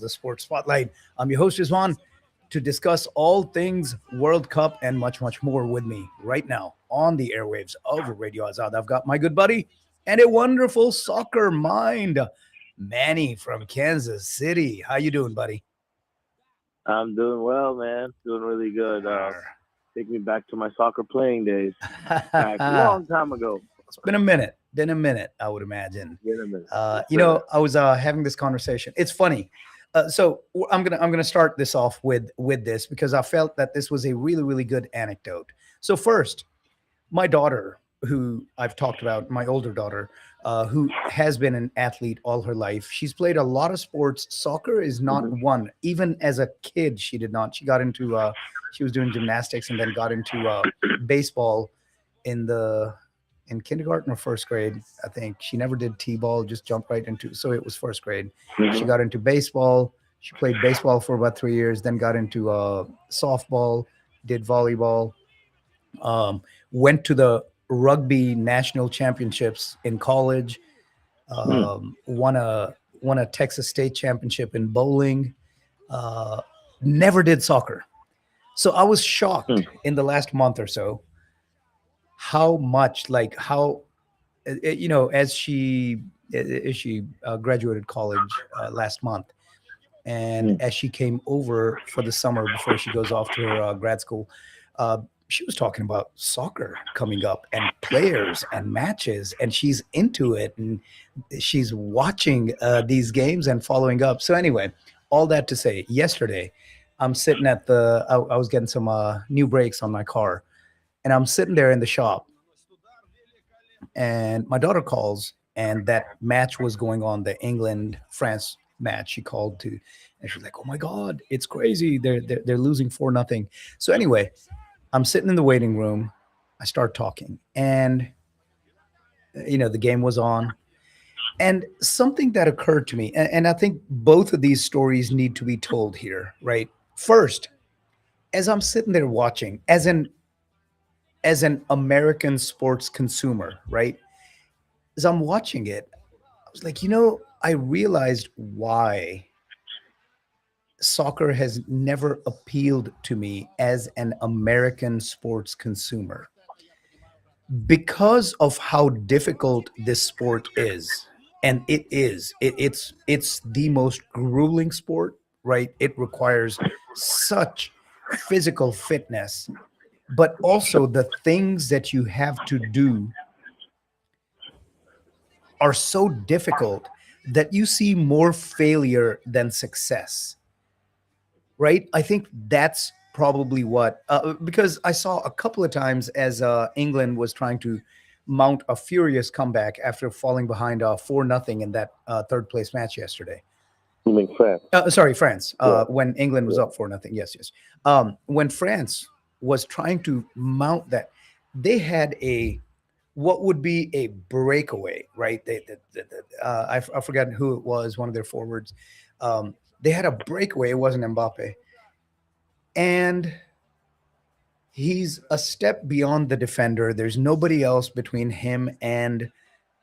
the Sports Spotlight. I'm your host, Rizwan, to discuss all things World Cup and much, much more with me right now on the airwaves of Radio Azad. I've got my good buddy and a wonderful soccer mind, Manny from Kansas City. How you doing, buddy? I'm doing well, man. Doing really good. Take me back to my soccer playing days. Back a long time ago. It's been a minute, I would imagine. Wait a minute. Yes, sir. I was having this conversation. It's funny. I'm gonna start this off with this because I felt that this was a really really good anecdote. So first, my daughter, who I've talked about, my older daughter, who has been an athlete all her life. She's played a lot of sports. Soccer is not Mhm. one. Even as a kid, she did not. She got into she was doing gymnastics and then got into baseball in the in kindergarten or first grade. I think she never did t-ball, just jumped right into. So it was first grade. She Mhm. got into baseball. She played baseball for about 3 years, then got into softball, did volleyball, um, went to the rugby national championships in college, Hmm. won a Texas State championship in bowling. Uh, Never did soccer. So I was Hmm. shocked in the last month or so how much, like how, as she graduated college last month, and Hmm. as she came over for the summer before she goes off to her grad school, uh, she was talking about soccer coming up and players and matches, and she's into it and she's watching these games and following up. So anyway, all that to say, yesterday I'm sitting at I was getting some new brakes on my car, and I'm sitting there in the shop, and my daughter calls, and that match was going on, the England France match. She called to, and she was like, "Oh my God, it's crazy! They're losing 4-0." So anyway, I'm sitting in the waiting room. I start talking, and the game was on, and something that occurred to me, and I think both of these stories need to be told here, right? First, as I'm sitting there watching, as an American sports consumer, right? As I'm watching it, I was like, I realized why soccer has never appealed to me as an American sports consumer, because of how difficult this sport is. And it's the most grueling sport, right? It requires such physical fitness, but also the things that you have to do are so difficult that you see more failure than success, right? I think that's probably what, because I saw a couple of times as England was trying to mount a furious comeback after falling behind 4-0 in that third place match yesterday. You mean France? Sorry, France. Yeah. When England was Yeah. up 4-0. Yes, yes. When France was trying to mount that, they had a what would be a breakaway, right? I've forgotten who it was, one of their forwards. They had a breakaway. It wasn't Mbappe, and he's a step beyond the defender. There's nobody else between him and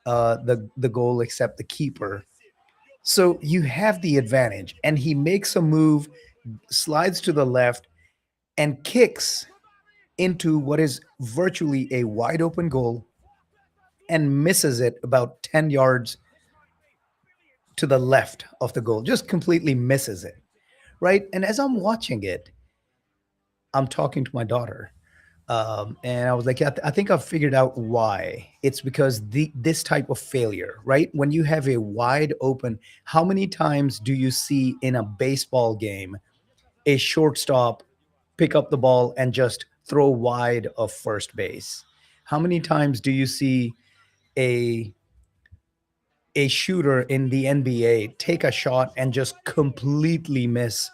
the goal except the keeper. So you have the advantage, and he makes a move, slides to the left, and kicks into what is virtually a wide open goal and misses it about 10 yards to the left of the goal, just completely misses it, right? And as I'm watching it, I'm talking to my daughter. And I was like, yeah, I think I've figured out why. It's because this type of failure, right? When you have a wide open, how many times do you see in a baseball game a shortstop pick up the ball and just throw wide of first base? How many times do you see a a shooter in the NBA take a shot and just completely miss,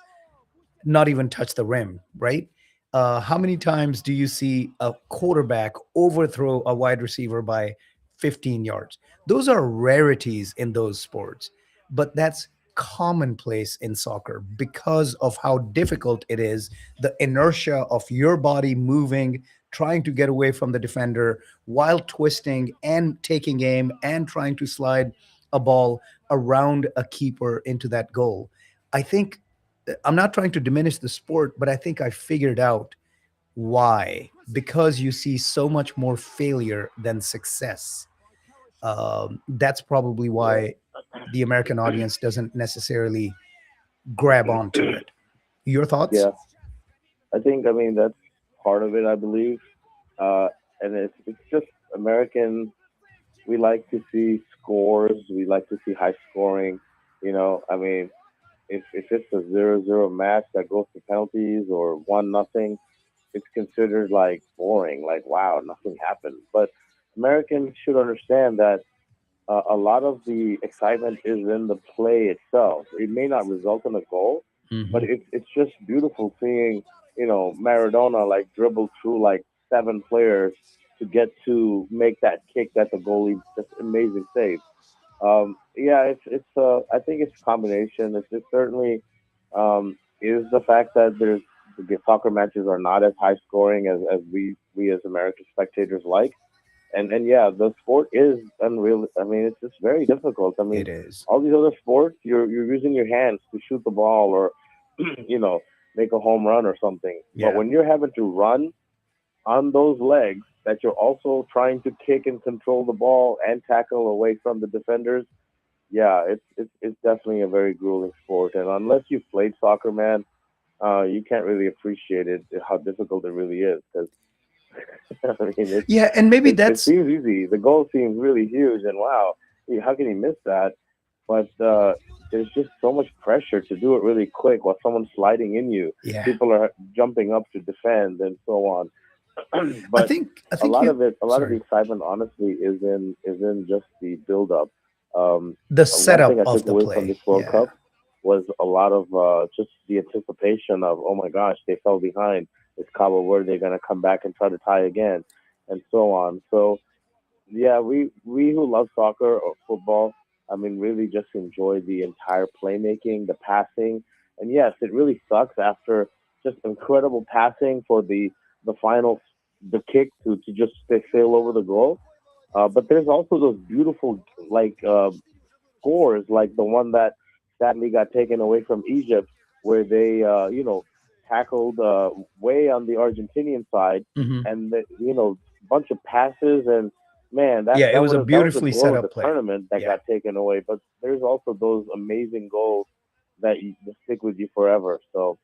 not even touch the rim, right? How many times do you see a quarterback overthrow a wide receiver by 15 yards? Those are rarities in those sports, but that's commonplace in soccer because of how difficult it is, the inertia of your body moving, trying to get away from the defender while twisting and taking aim and trying to slide a ball around a keeper into that goal. I think I'm not trying to diminish the sport, but I think I figured out why. Because you see so much more failure than success. That's probably Yeah. why the American audience doesn't necessarily grab onto it. Your thoughts? Yeah. I mean, that's part of it, I believe. Uh, and it's just American. We like to see scores. We like to see high scoring. I mean, if it's a 0-0 match that goes to penalties or 1-0, it's considered like boring. Like, wow, nothing happened. But Americans should understand that a lot of the excitement is in the play itself. It may not result in a goal, but Hmm. it's just beautiful seeing Maradona like dribble through like seven players to get to make that kick that the goalie just amazing save. Yeah, it's I think it's a combination. It's certainly is the fact that the soccer matches are not as high scoring as we as American spectators like, and yeah, the sport is unreal. I mean, it's just very difficult. I It mean, is. all these other sports, you're using your hands to shoot the ball or you know make a home run or something. But Yeah. when you're having to run on those legs, that you're also trying to kick and control the ball and tackle away from the defenders, yeah, it's definitely a very grueling sport. And unless you've played soccer, man, you can't really appreciate it how difficult it really is. Because I mean, Yeah, and maybe it that's seems easy. The goal seems really huge, and wow, how can he miss that? But there's just so much pressure to do it really quick while someone's sliding in you. yeah. People are jumping up to defend and so on. I But think I think you a lot of the sorry. excitement, honestly, is in just the build up. The One thing setup I of took the away from play. this World Yeah. Cup was a lot of just the anticipation of, oh my gosh, they fell behind. Is Cabo Verde going to come back and try to tie again, and so on. So yeah, we who love soccer or football, I mean, really just enjoy the entire playmaking, the passing, and yes, it really sucks after just incredible passing for the final the kick to just sail over the goal. But there's also those beautiful like scores, like the one that sadly got taken away from Egypt, where they tackled way on the Argentinian side, Hmm. and bunch of passes and man, Yeah, it was a that was the beautifully goal set of the up play. tournament that Yeah. got taken away. But there's also those amazing goals that stick with you forever. So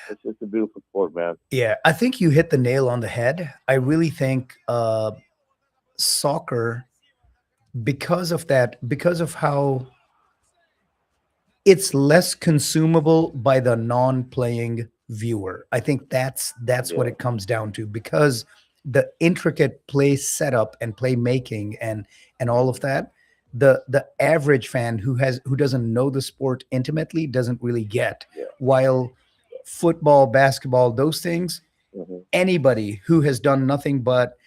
it's a beautiful sport, man. Yeah, I think you hit the nail on the head. I really think soccer, because of that, because of how it's less consumable by the non-playing viewer. I think that's what Yeah, it comes down to, because the intricate play setup and play making and all of hmm that, the average fan who doesn't know the sport intimately doesn't really get. yeah, While football, basketball, those things, hmm anybody who has done nothing but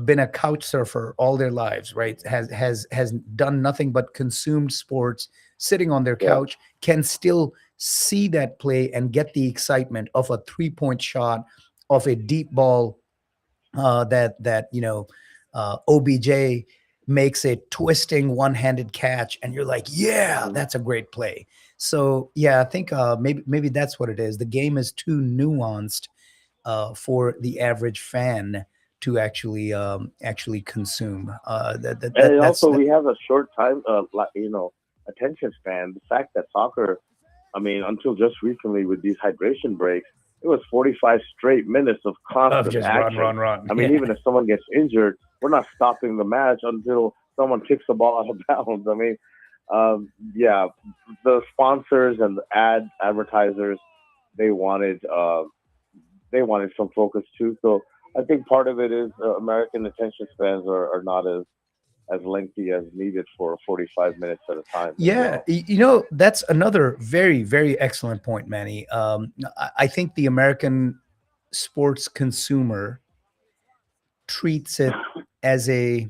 been a couch surfer all their lives, right? Has done nothing but consumed sports, sitting on their yeah, couch, can still see that play and get the excitement of a 3 point shot, of a deep ball that OBJ makes a twisting one-handed catch, and you're like, yeah, hmm that's a great play. So yeah, I think maybe that's what it is. The game is too nuanced for the average fan to actually consume. And That's also, that. we have a short time, attention span. The fact that soccer, I mean, until just recently with these hydration breaks, it was 45 straight minutes of Of constant just run, action. run, run. I mean, Yeah, even if someone gets injured, we're not stopping the match until someone kicks the ball out of bounds. I mean, yeah, the sponsors and the advertisers, they wanted, uh, they wanted some focus too. So I think part of it is American attention spans are not as lengthy as needed for 45 minutes at a time as yeah. well. That's another very, very excellent point, Manny. I think the American sports consumer treats it as a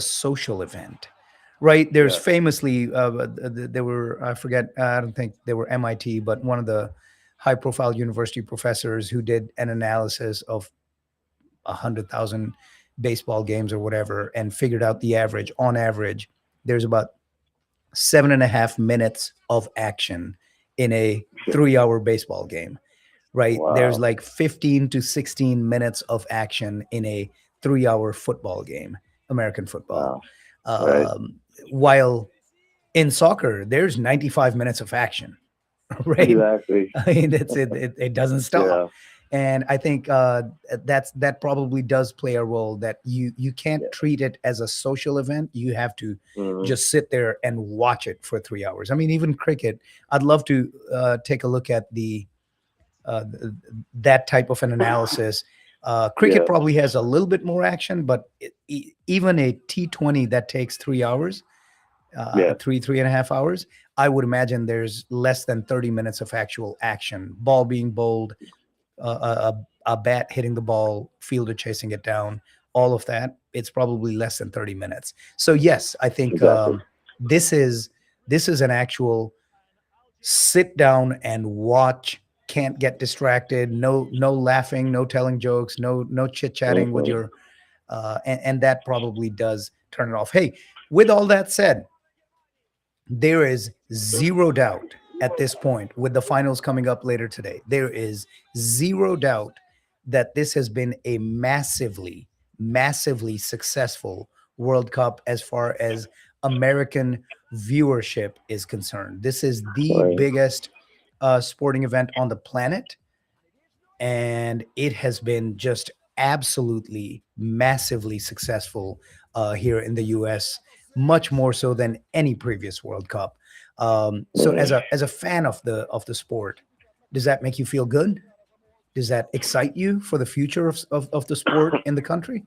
social event, right? There's Yeah. famously there were, I forget, I don't think they were MIT, but one of the high profile university professors who did an analysis of 100,000 baseball games or whatever, and figured out the average. On average, there's about 7.5 minutes of action in a 3 hour baseball game, right? There's Wow. like 15 to 16 minutes of action in a 3 hour football game, American football. Wow. Right. Um, while in soccer, there's 95 minutes of action, right? Exactly. I mean, it doesn't stop. Yeah. And I think that probably does play a role, that you can't Yeah. treat it as a social event. You have to Hmm. just sit there and watch it for 3 hours. I mean, even cricket, I'd love to take a look at that type of an analysis. Cricket Yeah. probably has a little bit more action, but even a T20 that takes 3 hours, Yeah. three and a half hours, I would imagine there's less than 30 minutes of actual action. Ball being bowled, a bat hitting the ball, fielder chasing it down, all of that. It's probably less than 30 minutes. So yes, I think Exactly. this is this is an actual sit down and watch. Can't get distracted. No laughing, no telling jokes, no chit chatting with Hmm. your and that probably does turn it off. Hey, with all that said, there is zero doubt at this point, with the finals coming up later today, there is zero doubt that this has been a massively successful World Cup as far as American viewership is concerned. This is the Right. biggest sporting event on the planet, and it has been just absolutely massively successful here in the US, much more so than any previous World Cup. So Hmm. as a fan of the sport, does that make you feel good? Does that excite you for the future of the sport in the country?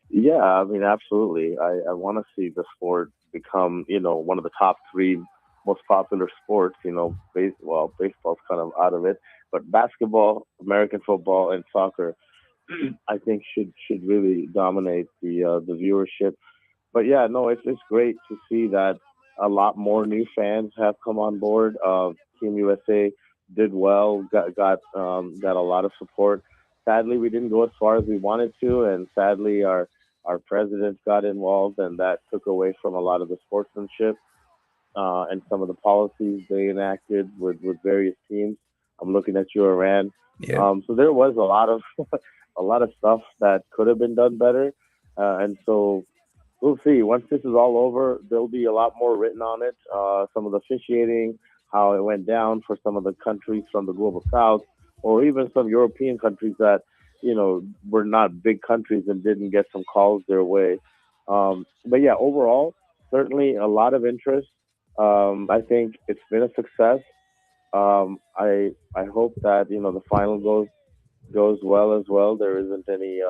Yeah, I mean, absolutely. I want to see the sport become, one of the top three most popular sports. Well, baseball's kind of out of it, but basketball, American football, and soccer, I think should really dominate the viewership. But yeah, no, it's great to see that a lot more new fans have come on board. Team USA did well, got a lot of support. Sadly, we didn't go as far as we wanted to, and sadly, our president got involved, and that took away from a lot of the sportsmanship and some of the policies they enacted with various teams. I'm looking at you, Iran. Yeah. So there was a lot of a lot of stuff that could have been done better, and so we'll see. Once this is all over, there'll be a lot more written on it. Some of the officiating, how it went down for some of the countries from the global south, or even some European countries that were not big countries and didn't get some calls their way. But yeah, overall, certainly a lot of interest. I think it's been a success. I hope that the final goes well as well. There isn't any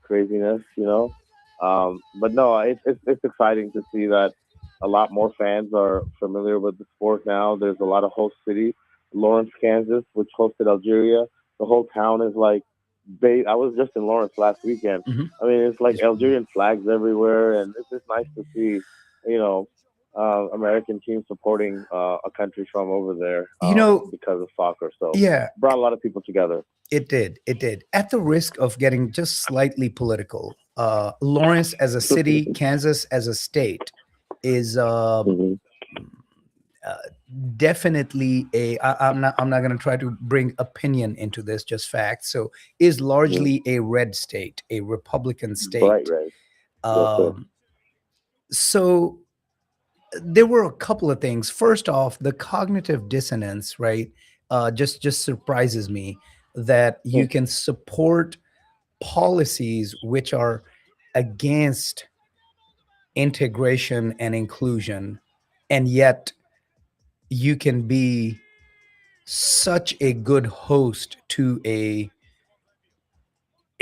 craziness, but no, it's exciting to see that a lot more fans are familiar with the sport now. There's a lot of host cities. Lawrence, Kansas, which hosted Algeria. The whole town is like, I was just in Lawrence last weekend. Mhm. I mean, it's like Yes. Algerian flags everywhere, and it's just nice to see, you know, American teams supporting a country from over there You know, because of soccer. So yeah, brought a lot of people together. it did. It did. At the risk of getting just slightly political, Lawrence as a city, Kansas as a state, is Hmm. uh, definitely I'm not going to try to bring opinion into this, just facts. So is Hmm. largely a red state, a Republican Bright state. red. Yes, sir. Um, so there were a couple of things. First off, the cognitive dissonance, right? Just surprises me that you can support policies which are against integration and inclusion, and yet you can be such a good host to a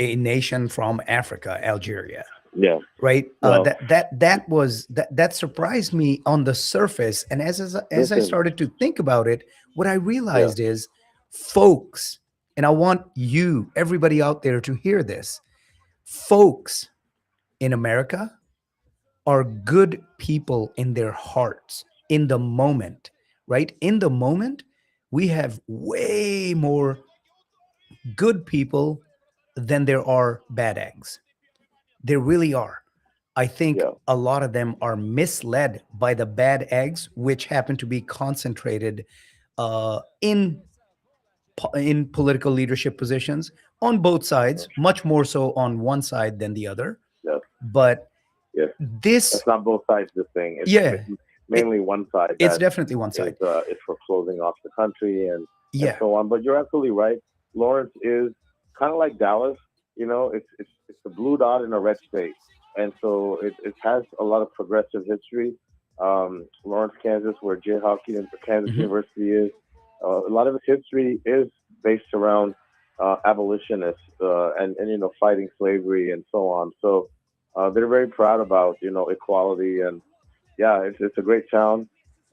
nation from Africa, Algeria, Yeah. right? No. That surprised me on the surface, and as I Listen. started to think about it, what I Yeah. realized is, folks, and I want you, everybody out there, to hear this. Folks in America are good people in their hearts, in the moment, right? In the moment, we have way more good people than there are bad eggs. There really are. I think Yeah. a lot of them are misled by the bad eggs, which happen to be concentrated in in political leadership positions on both sides, much more so on one side than the other. Yes. But Yes. this, That's not both sides of the thing. It's yeah, it, mainly one side it's that definitely one side. is for closing off the country and Yeah. so on. But you're absolutely right. Lawrence is kind of like Dallas. You know, it's a blue dot in a red state, and so it has a lot of progressive history. Lawrence, Kansas, where Jayhawk Kansas Hmm. University is, a lot of its history is based around abolitionists and fighting slavery and so on. So they're very proud about equality and yeah, it's a great town,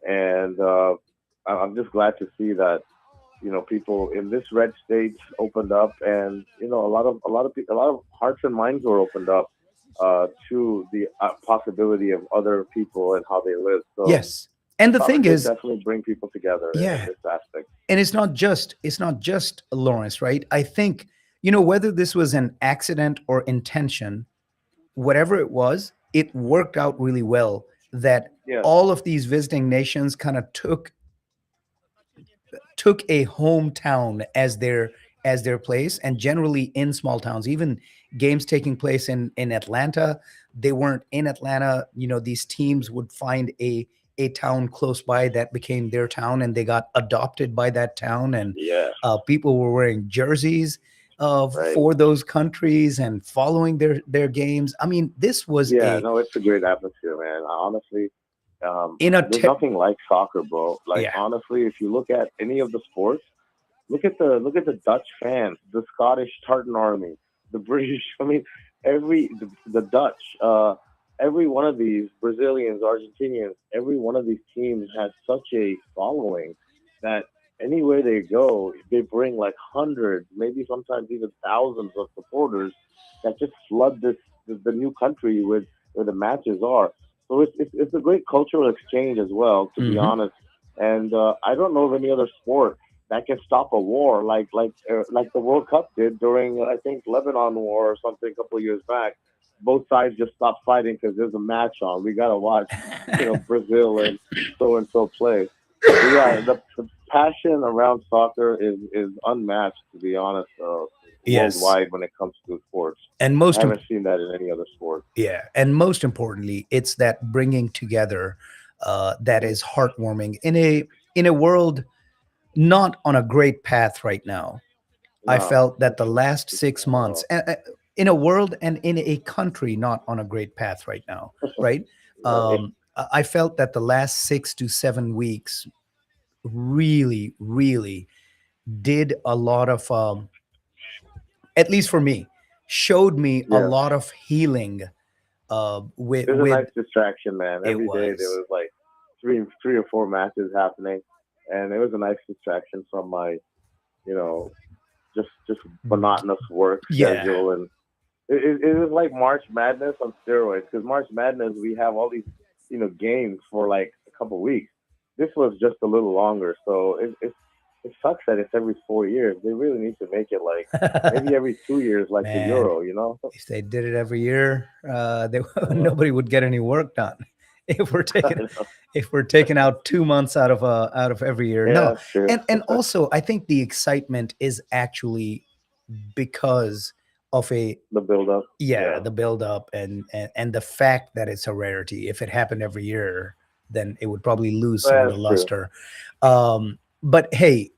and I'm just glad to see that people in this red state opened up, and a lot of hearts and minds were opened up to the possibility of other people and how they live. So Yes. And the thing soccer did is, definitely bring people together in yeah, this aspect. and it's not just Lawrence, right? I think, whether this was an accident or intention, whatever it was, it worked out really well that Yeah, all of these visiting nations kind of took a hometown as their place. And generally in small towns, even games taking place in Atlanta, they weren't in Atlanta. These teams would find a town close by that became their town, and they got adopted by that town. And yeah, people were wearing jerseys right. for those countries and following their games. I mean, this was Yeah, a no, it's a great atmosphere, man. Honestly, in a there's nothing like soccer, bro. Like yeah. honestly, if you look at any of the sports, look at the Dutch fans, the Scottish Tartan Army, the British. I mean, the Dutch, every one of these Brazilians, Argentinians, every one of these teams has such a following that anywhere they go, they bring like hundreds, maybe sometimes even thousands of supporters that just flood the new country with where the matches are. So it's a great cultural exchange as well, to be Hmm. honest. And I don't know of any other sport that can stop a war like the World Cup did during I think Lebanon War or something a couple of years back. Both sides just stopped fighting because there's a match on. We gotta watch, Brazil and so play. So yeah, the passion around soccer is unmatched, to be honest, Yes. worldwide when it comes to sports. And I most haven't seen that in any other sport. Yeah, and most importantly, it's that bringing together that Hmm. is heartwarming in a world not on a great path right now. I No, felt that the last it's 6 months, in a world and in a country not on a great path right now, right? right. I felt that the last 6 to 7 weeks really, really did a lot of, at least for me, showed me a Yeah, lot of healing. With it was a with nice distraction, man. It Every day there was. was like three or four matches happening, and it was a nice distraction from my, you know, just monotonous work Yeah. schedule. And it was like March Madness on steroids. Because March Madness, we have all these, games for like a couple weeks. This was just a little longer, so it sucks that it's every 4 years. They really need to make it like maybe every 2 years, like the Man, Euro. You know? if they did it every year, Uh, nobody would get any work done. If we're I taking know. if we're taking out 2 months out of every year, Yeah, no. that's true. And also, I think the excitement is actually because of The build up. yeah, Yeah. the build up and the fact that it's a rarity. If it happened every year, then it would probably lose some of the That's true. luster. But hey,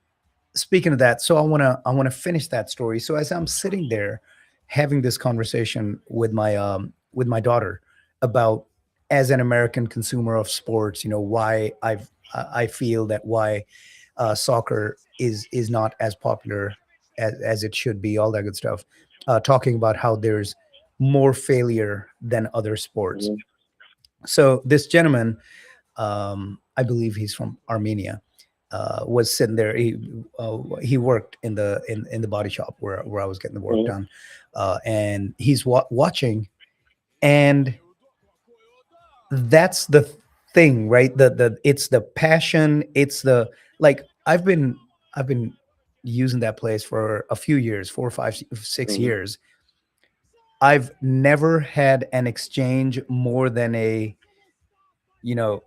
speaking of that, so I want to finish that story. So as I'm sitting there having this conversation with my daughter about, as an American consumer of sports, why I feel that why soccer is not as popular as it should be, all that good stuff. Talking about how there's more failure than other sports. Hmm. So this gentleman, I believe he's from Armenia, was sitting there. He worked in the body shop where I was getting the work Hmm. done, and he's watching, and that's the thing, right? The It's the passion. It's the, like, I've been using that place for a few years, 4, 5, 6 Hmm. years. I've never had an exchange more than a,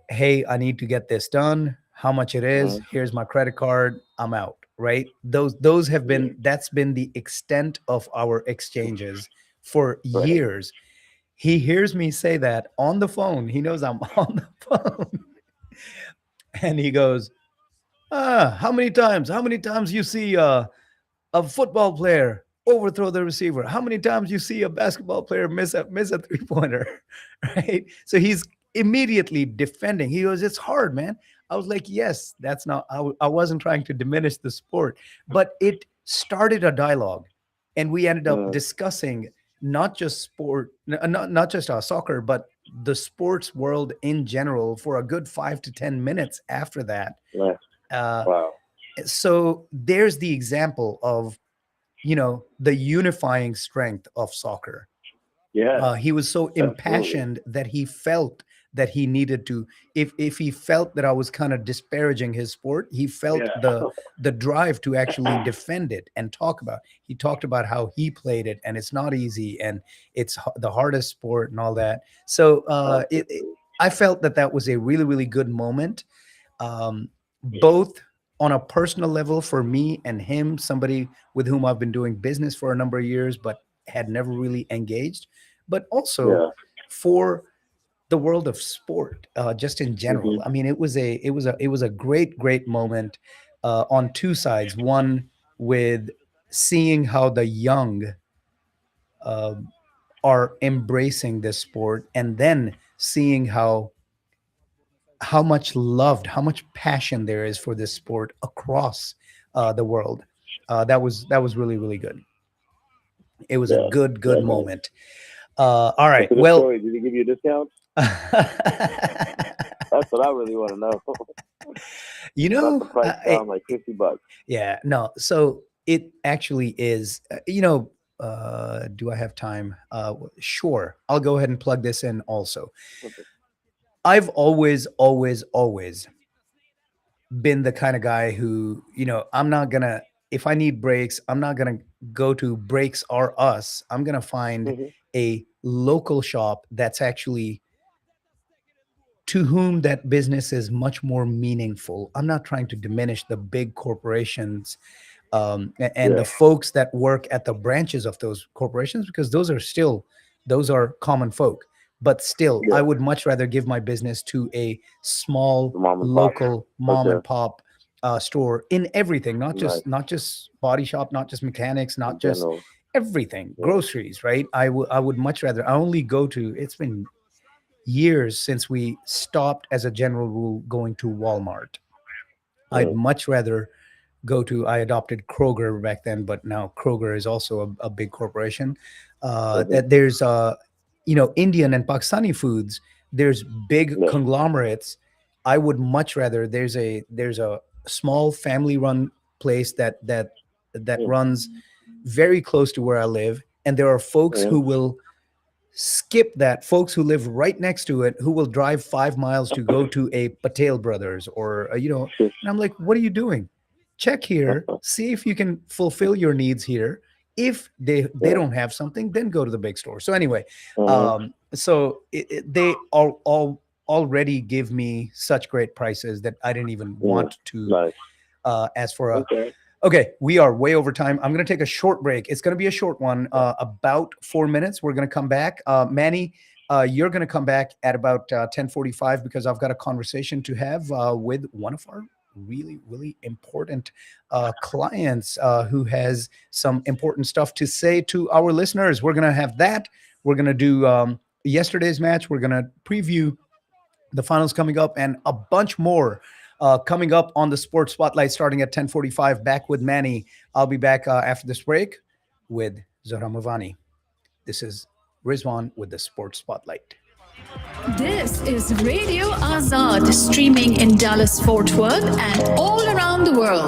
hey, I need to get this done. How much it is? Mhm. Here's my credit card. I'm out. Right? Those have Yeah. been that's been the extent of our exchanges for Right. years. He hears me say that on the phone. He knows I'm on the phone, and he goes, how many times? How many times you see a football player overthrow the receiver? How many times you see a basketball player miss a 3-pointer? Right? So he's immediately defending. He goes, "It's hard, man." I was like, "Yes, that's not. I wasn't trying to diminish the sport, but it started a dialogue, and we ended up Mm. discussing not just sport, not just soccer, but the sports world in general for a good 5 to 10 minutes after that. Yeah. Uh, Wow. so there's the example of the unifying strength of soccer. Yeah. He was so Absolutely. impassioned that he felt that he needed to, if he felt that I was kind of disparaging his sport, he felt Yeah. the drive to actually defend it and talk about. He talked about how he played it, and it's not easy, and it's the hardest sport and all that. So Absolutely. I felt that that was a really, really good moment, both on a personal level for me and him, somebody with whom I've been doing business for a number of years, but had never really engaged, but also Yeah. for the world of sport, just in general. Hmm. I mean, it was a great, great moment on two sides. One, with seeing how the young uh, are embracing this sport, and then seeing how much loved, how much passion there is for this sport across the world. That was really, really good. It was a Yeah. good, good Definitely. moment. All And right. to the Well, story, did he give you a discount? That's what I really want to know. you Brought the know, price down like $50. yeah, no. So it actually is. Do I have time? Sure. I'll go ahead and plug this in. Also, Okay. I've always, always, always been the kind of guy who, I'm not gonna, if I need breaks, I'm not gonna go to Breaks R Us. I'm gonna find Hmm. a local shop that's actually, to whom that business is much more meaningful. I'm not trying to diminish the big corporations, and Yeah. the folks that work at the branches of those corporations, because those are common folk. But still, I Yeah. would much rather give my business to a small The mom and pop. local mom Okay. and pop store in everything, not Nice. just not just body shop, not just mechanics, not In just general. everything, Yeah. groceries, right? I would much rather. I only go to. It's been years since we stopped, as a general rule, going to Walmart. I'd Mm. much rather go to. I adopted Kroger back then, but now Kroger is also a big corporation. Hmm. That there's Indian and Pakistani foods. There's big Yeah. conglomerates. I would much rather. There's a small family run place that Mm. runs very close to where I live, and there are folks Mm. who will skip that, folks who live right next to it, who will drive 5 miles to go to a Patel Brothers, or and I'm like, what are you doing? Check here, see if you can fulfill your needs here. If they Yeah. don't have something, then go to the big store. So anyway, Hmm. so they all already give me such great prices that I didn't even Mm. want to Nice. ask for a. Okay. Okay, we are way over time. I'm going to take a short break. It's going to be a short one, about 4 minutes. We're going to come back. Manny, you're going to come back at about 10:45, because I've got a conversation to have with one of our really, really important clients who has some important stuff to say to our listeners. We're going to have that. We're going to do yesterday's match. We're going to preview the finals coming up, and a bunch more coming up on the Sports Spotlight starting at 10:45. Back with Manny. I'll be back after this break with Zohra Mavani. This is Rizwan with the Sports Spotlight. This is Radio Azad, streaming in Dallas, Fort Worth, and all around the world.